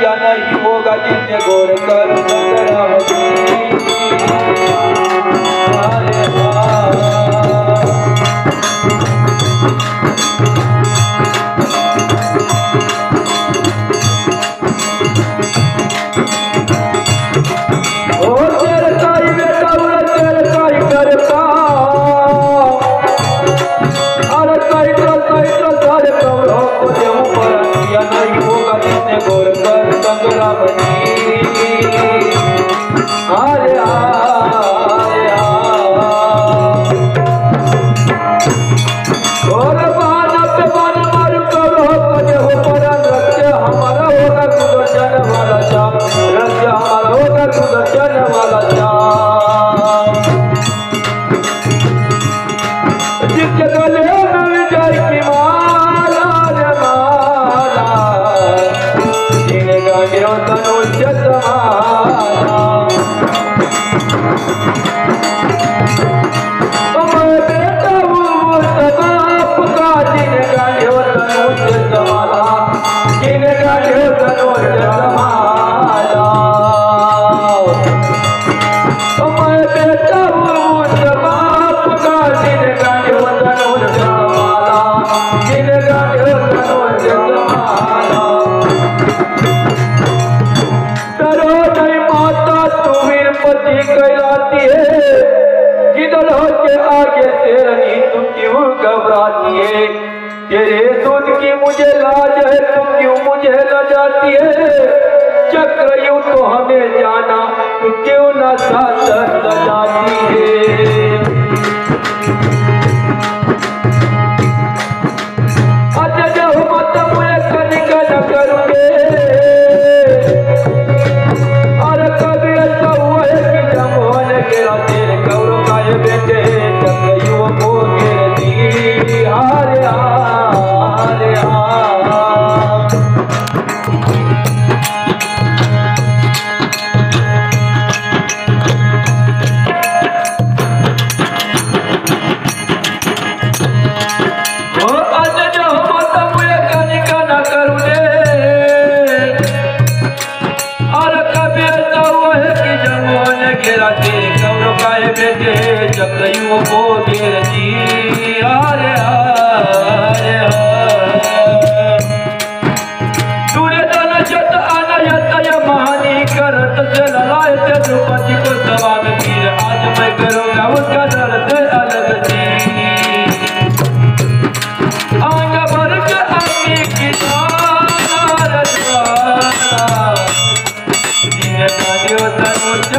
किया नहीं होगा जिसने गौर कर संग्राम तेरे दूध की मुझे लाज है, तुम क्यों मुझे लजाती है? चक्र यूं तो हमें जाना, तू क्यों ना साथ सजाती है? अच्छा जाओ मत मुझे कनिका न करूँगे, और कभी ऐसा हुआ है कि जब होने गिरा तेरे कौरों का ये बेटे चक्र यूं को गिरती हारे चक्रियों को गिरती हारे दुर्योधन जत अनयत महानी करत से लड़ाए थे द्रौपदी को सवाल वीर आज मैं करूंगा उसका दर से अलग सी आंग भर के अग्नि की तार जिन्हें कालियो तनुज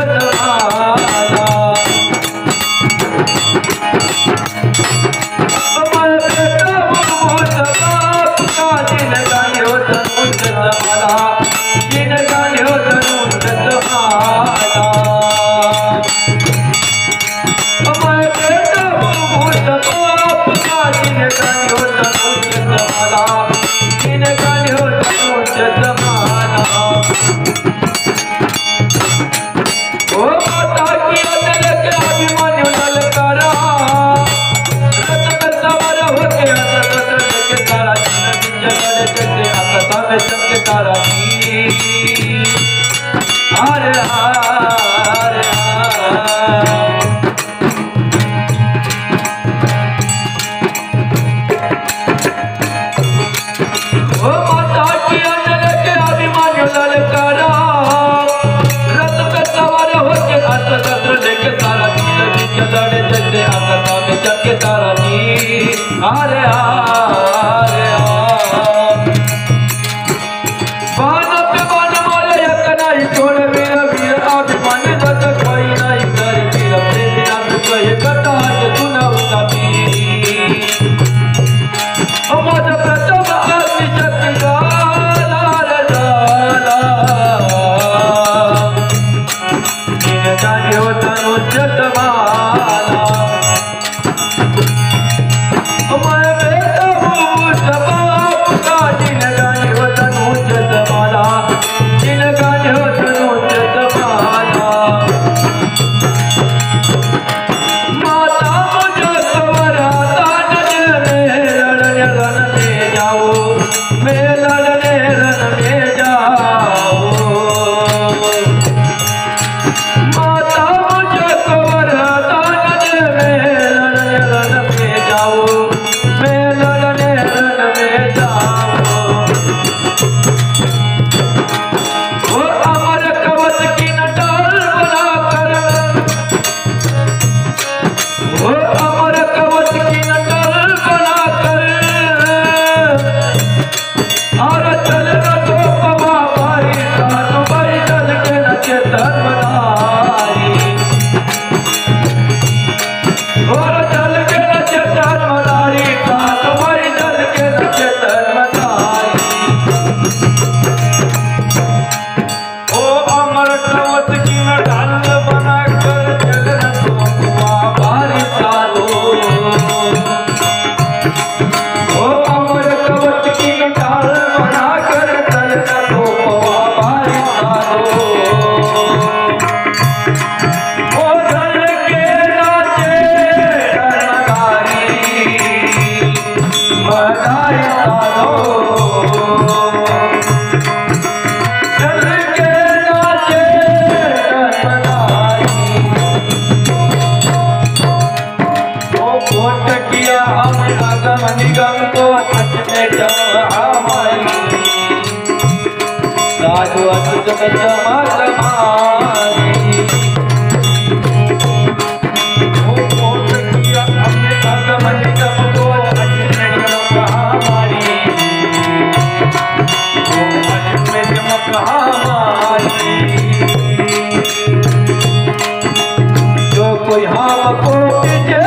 बान पे बान मदारी साधो चल के नाचे मदारी ओ कोट किया हमने अगम निगम को में हमारी साधु अतुत चमक हमारी ओ कोट किया हमने अगम निगम को हमारी ओ में चमक हमारी जो कोई हमको पीछे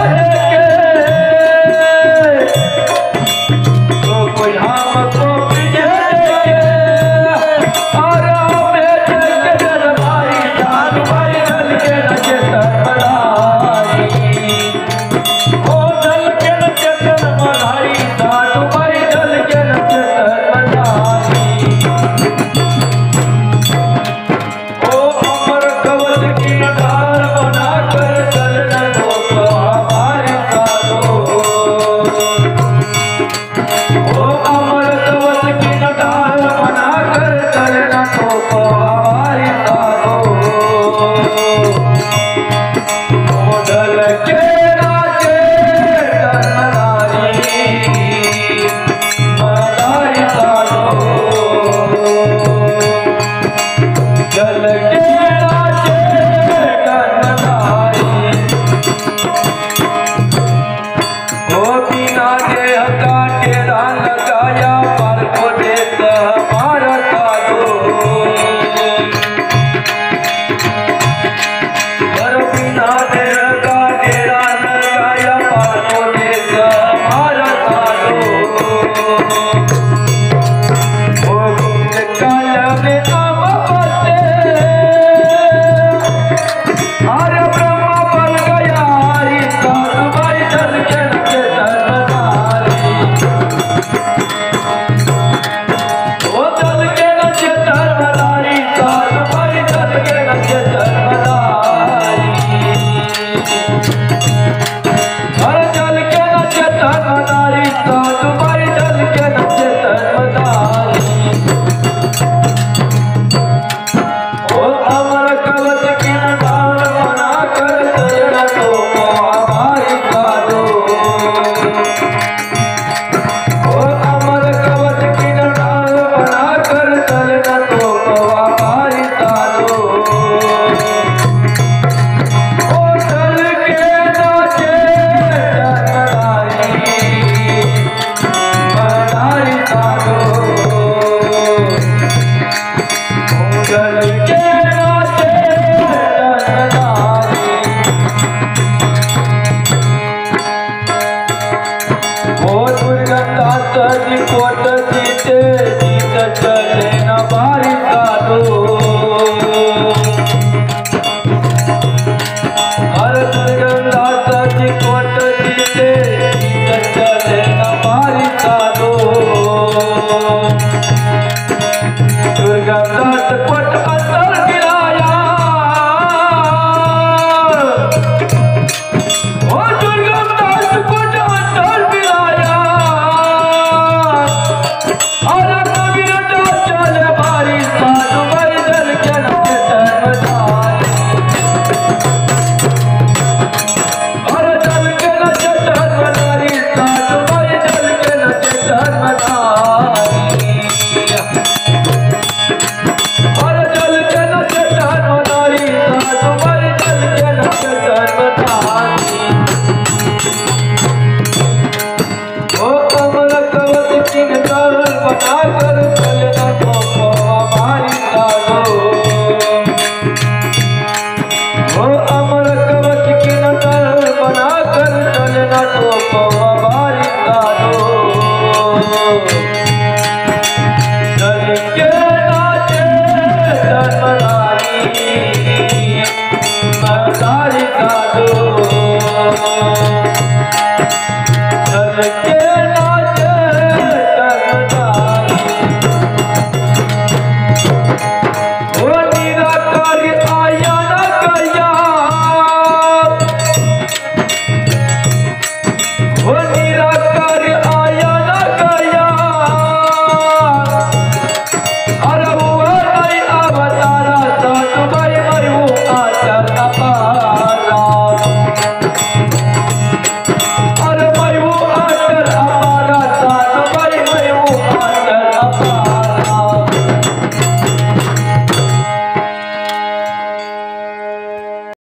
Oh